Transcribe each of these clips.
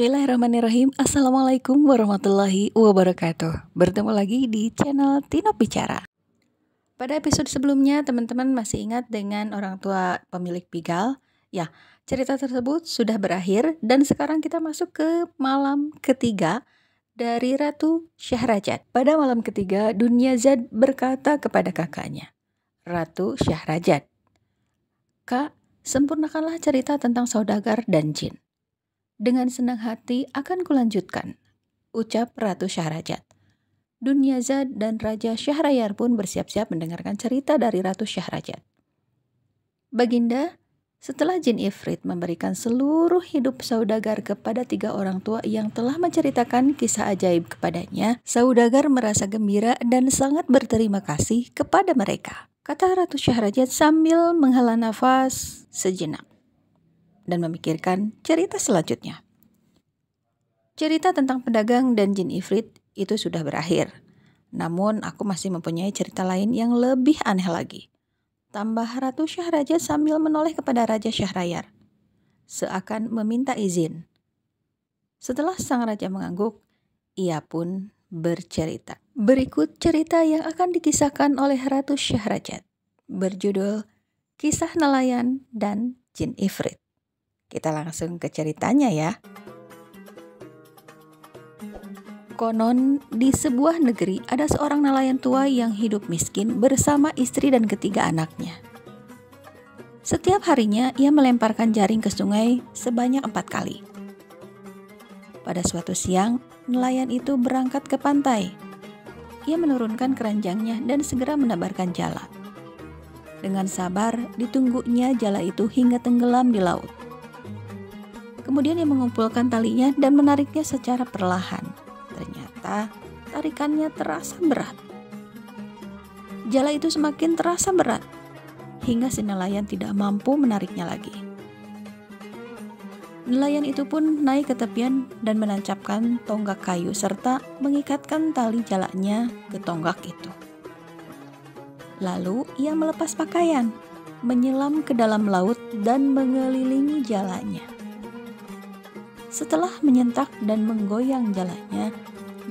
Bismillahirrahmanirrahim. Assalamualaikum warahmatullahi wabarakatuh. Bertemu lagi di channel Tino Bicara. Pada episode sebelumnya, teman-teman masih ingat dengan orang tua pemilik Pigal? Ya, cerita tersebut sudah berakhir dan sekarang kita masuk ke malam ketiga dari Ratu Syahrajat. Pada malam ketiga, Dunyazad berkata kepada kakaknya, Ratu Syahrajat, "Kak, sempurnakanlah cerita tentang saudagar dan jin." "Dengan senang hati akan kulanjutkan," ucap Ratu Syahrajat. Dunyazad dan Raja Syahrayar pun bersiap-siap mendengarkan cerita dari Ratu Syahrajat. "Baginda, setelah jin Ifrit memberikan seluruh hidup saudagar kepada 3 orang tua yang telah menceritakan kisah ajaib kepadanya, saudagar merasa gembira dan sangat berterima kasih kepada mereka," kata Ratu Syahrajat sambil menghela nafas sejenak dan memikirkan cerita selanjutnya. Cerita tentang pedagang dan jin Ifrit itu sudah berakhir. Namun aku masih mempunyai cerita lain yang lebih aneh lagi, tambah Ratu Syahrajat sambil menoleh kepada Raja Syahrayar, seakan meminta izin. Setelah sang raja mengangguk, ia pun bercerita. Berikut cerita yang akan dikisahkan oleh Ratu Syahrajat, berjudul Kisah Nelayan dan Jin Ifrit. Kita langsung ke ceritanya ya. Konon, di sebuah negeri ada seorang nelayan tua yang hidup miskin bersama istri dan ketiga anaknya. Setiap harinya ia melemparkan jaring ke sungai sebanyak 4 kali. Pada suatu siang, nelayan itu berangkat ke pantai. Ia menurunkan keranjangnya dan segera menebarkan jala. Dengan sabar, ditunggunya jala itu hingga tenggelam di laut. Kemudian ia mengumpulkan talinya dan menariknya secara perlahan. Ternyata tarikannya terasa berat. Jala itu semakin terasa berat, hingga si nelayan tidak mampu menariknya lagi. Nelayan itu pun naik ke tepian dan menancapkan tonggak kayu serta mengikatkan tali jalanya ke tonggak itu. Lalu ia melepas pakaian, menyelam ke dalam laut dan mengelilingi jalanya. Setelah menyentak dan menggoyang jalanya,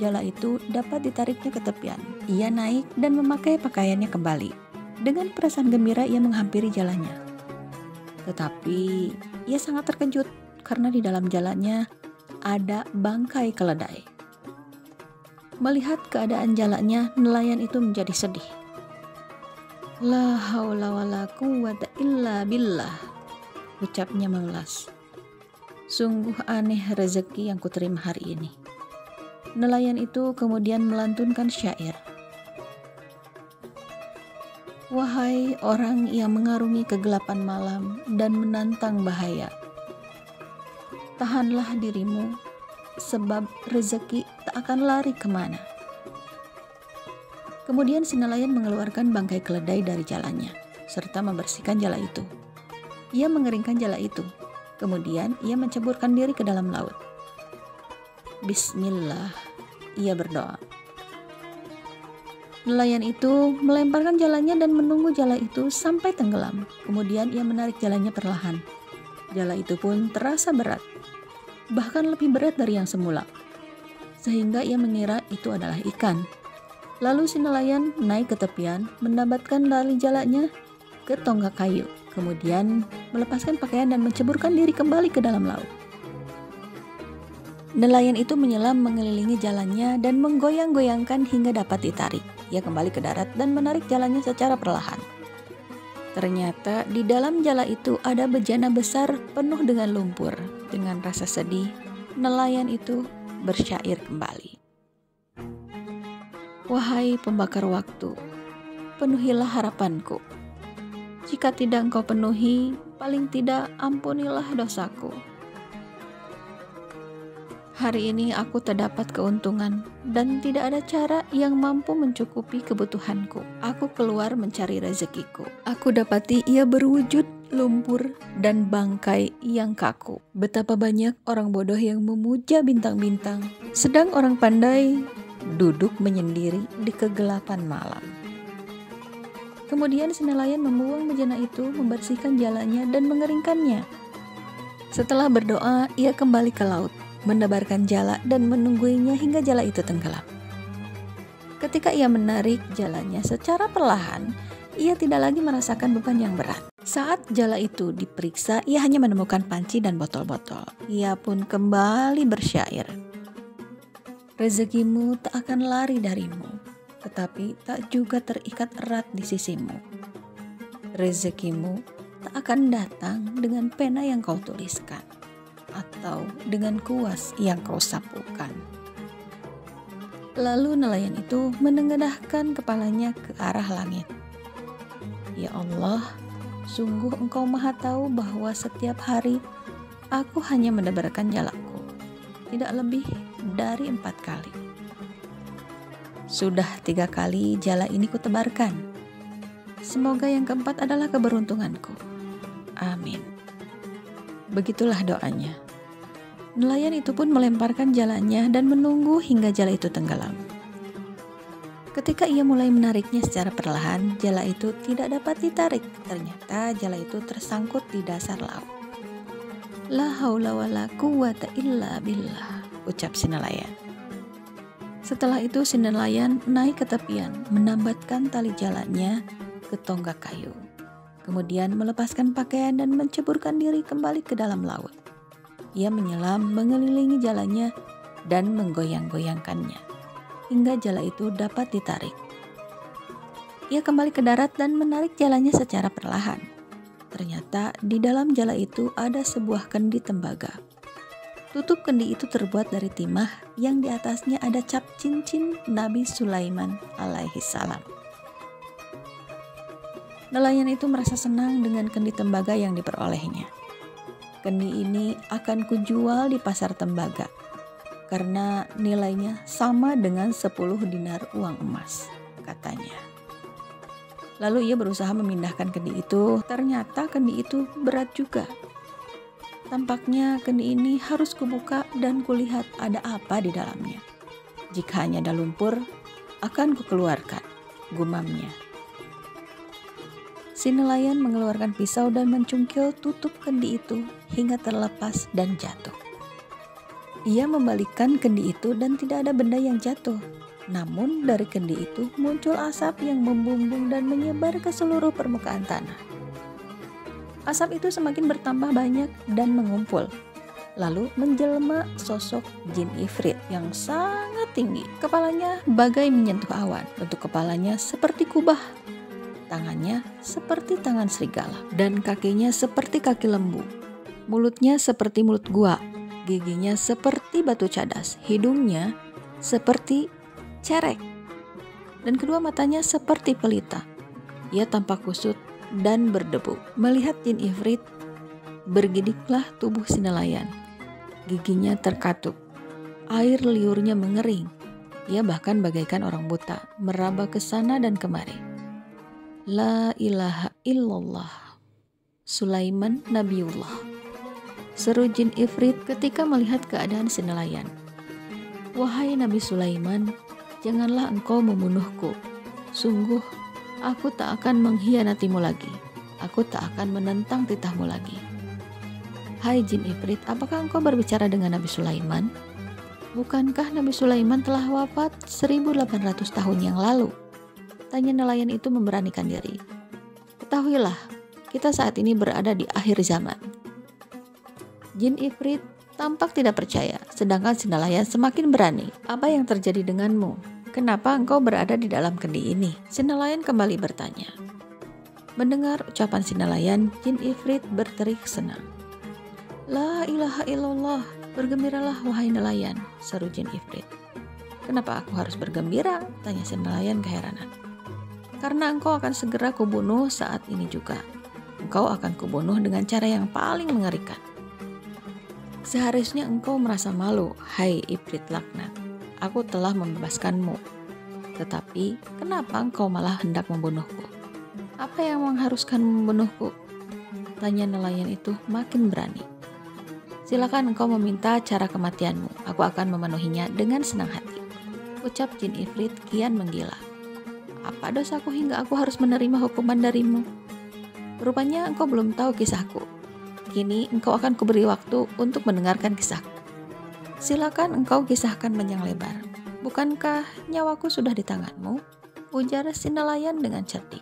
jala itu dapat ditariknya ke tepian. Ia naik dan memakai pakaiannya kembali. Dengan perasaan gembira ia menghampiri jalanya. Tetapi ia sangat terkejut karena di dalam jalanya ada bangkai keledai. Melihat keadaan jalanya, nelayan itu menjadi sedih. "La haula wala quwwata illa billah," ucapnya memelas. "Sungguh aneh rezeki yang kuterima hari ini." Nelayan itu kemudian melantunkan syair. "Wahai orang yang mengarungi kegelapan malam dan menantang bahaya, tahanlah dirimu, sebab rezeki tak akan lari kemana." Kemudian si nelayan mengeluarkan bangkai keledai dari jalannya, serta membersihkan jala itu. Ia mengeringkan jala itu. Kemudian ia menceburkan diri ke dalam laut. "Bismillah," ia berdoa. Nelayan itu melemparkan jalannya dan menunggu jala itu sampai tenggelam. Kemudian ia menarik jalannya perlahan. Jala itu pun terasa berat, bahkan lebih berat dari yang semula, sehingga ia mengira itu adalah ikan. Lalu si nelayan naik ke tepian, mendambatkan tali jalanya ke tonggak kayu. Kemudian melepaskan pakaian dan menceburkan diri kembali ke dalam laut. Nelayan itu menyelam mengelilingi jalannya dan menggoyang-goyangkan hingga dapat ditarik. Ia kembali ke darat dan menarik jalannya secara perlahan. Ternyata di dalam jala itu ada bejana besar penuh dengan lumpur. Dengan rasa sedih, nelayan itu bersyair kembali. "Wahai pembakar waktu, penuhilah harapanku. Jika tidak engkau penuhi, paling tidak ampunilah dosaku. Hari ini aku terdapat keuntungan dan tidak ada cara yang mampu mencukupi kebutuhanku. Aku keluar mencari rezekiku. Aku dapati ia berwujud lumpur dan bangkai yang kaku. Betapa banyak orang bodoh yang memuja bintang-bintang, sedang orang pandai duduk menyendiri di kegelapan malam." Kemudian si nelayan membuang bejana itu, membersihkan jalannya dan mengeringkannya. Setelah berdoa, ia kembali ke laut. menebarkan jala dan menungguinya hingga jala itu tenggelam. Ketika ia menarik jalanya secara perlahan, ia tidak lagi merasakan beban yang berat. Saat jala itu diperiksa, ia hanya menemukan panci dan botol-botol. Ia pun kembali bersyair. Rezekimu tak akan lari darimu, tetapi tak juga terikat erat di sisimu. Rezekimu tak akan datang dengan pena yang kau tuliskan, atau dengan kuas yang kau sapukan. Lalu nelayan itu menengadahkan kepalanya ke arah langit. Ya Allah, sungguh Engkau Maha Tahu bahwa setiap hari aku hanya menebarkan jalaku, tidak lebih dari 4 kali. Sudah 3 kali jala ini kutebarkan. Semoga yang keempat adalah keberuntunganku. Amin. Begitulah doanya. Nelayan itu pun melemparkan jalanya dan menunggu hingga jala itu tenggelam. Ketika ia mulai menariknya secara perlahan, jala itu tidak dapat ditarik. Ternyata jala itu tersangkut di dasar laut. La haula wa la quwata illa billah, ucap si nelayan. Setelah itu si nelayan naik ke tepian, menambatkan tali jalannya ke tonggak kayu. Kemudian melepaskan pakaian dan menceburkan diri kembali ke dalam laut. Ia menyelam mengelilingi jalannya dan menggoyang-goyangkannya, hingga jala itu dapat ditarik. Ia kembali ke darat dan menarik jalannya secara perlahan. Ternyata di dalam jala itu ada sebuah kendi tembaga. Tutup kendi itu terbuat dari timah yang di atasnya ada cap cincin Nabi Sulaiman alaihi salam. Nelayan itu merasa senang dengan kendi tembaga yang diperolehnya. Kendi ini akan kujual di pasar tembaga karena nilainya sama dengan 10 dinar uang emas, katanya. Lalu ia berusaha memindahkan kendi itu, ternyata kendi itu berat juga. Tampaknya kendi ini harus kubuka dan kulihat ada apa di dalamnya. Jika hanya ada lumpur, akan kukeluarkan, gumamnya. Si nelayan mengeluarkan pisau dan mencungkil tutup kendi itu hingga terlepas dan jatuh. Ia membalikkan kendi itu dan tidak ada benda yang jatuh. Namun dari kendi itu muncul asap yang membumbung dan menyebar ke seluruh permukaan tanah. Asap itu semakin bertambah banyak dan mengumpul. Lalu menjelma sosok jin ifrit yang sangat tinggi. Kepalanya bagai menyentuh awan. Bentuk kepalanya seperti kubah. Tangannya seperti tangan serigala. Dan kakinya seperti kaki lembu. Mulutnya seperti mulut gua. Giginya seperti batu cadas. Hidungnya seperti cerek, dan kedua matanya seperti pelita. Ia tampak kusut dan berdebu. Melihat jin ifrit, bergediklah tubuh si nelayan. Giginya terkatup, air liurnya mengering. Ia bahkan bagaikan orang buta, meraba ke sana dan kemari. La ilaha illallah, Sulaiman Nabiullah, seru jin ifrit ketika melihat keadaan si nelayan. Wahai Nabi Sulaiman, janganlah engkau membunuhku. Sungguh, aku tak akan mengkhianatimu lagi. Aku tak akan menentang titahmu lagi. Hai jin ifrit, apakah engkau berbicara dengan Nabi Sulaiman? Bukankah Nabi Sulaiman telah wafat 1800 tahun yang lalu? Tanya nelayan itu memberanikan diri. Ketahuilah, kita saat ini berada di akhir zaman. Jin ifrit tampak tidak percaya, sedangkan si nelayan semakin berani. Apa yang terjadi denganmu? Kenapa engkau berada di dalam kendi ini? Si nelayan kembali bertanya. Mendengar ucapan si nelayan, jin ifrit berterik senang. La ilaha illallah, bergembiralah wahai nelayan, seru jin ifrit. Kenapa aku harus bergembira? Tanya si nelayan keheranan. Karena engkau akan segera kubunuh saat ini juga. Engkau akan kubunuh dengan cara yang paling mengerikan. Seharusnya engkau merasa malu, hai ifrit laknat. Aku telah membebaskanmu. Tetapi, kenapa engkau malah hendak membunuhku? Apa yang mengharuskan membunuhku? Tanya nelayan itu makin berani. Silakan engkau meminta cara kematianmu. Aku akan memenuhinya dengan senang hati. Ucap jin ifrit kian menggila. Apa dosaku hingga aku harus menerima hukuman darimu? Rupanya engkau belum tahu kisahku. Kini engkau akan kuberi waktu untuk mendengarkan kisahku. Silakan engkau kisahkan panjang lebar. Bukankah nyawaku sudah di tanganmu? Ujar si nelayan dengan cerdik.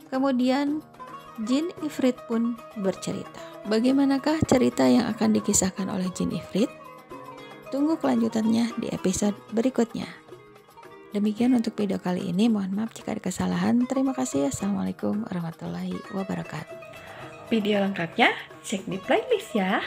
Kemudian Jin Ifrit pun bercerita. Bagaimanakah cerita yang akan dikisahkan oleh Jin Ifrit? Tunggu kelanjutannya di episode berikutnya. Demikian untuk video kali ini. Mohon maaf jika ada kesalahan. Terima kasih. Assalamualaikum warahmatullahi wabarakatuh. Video lengkapnya cek di playlist ya.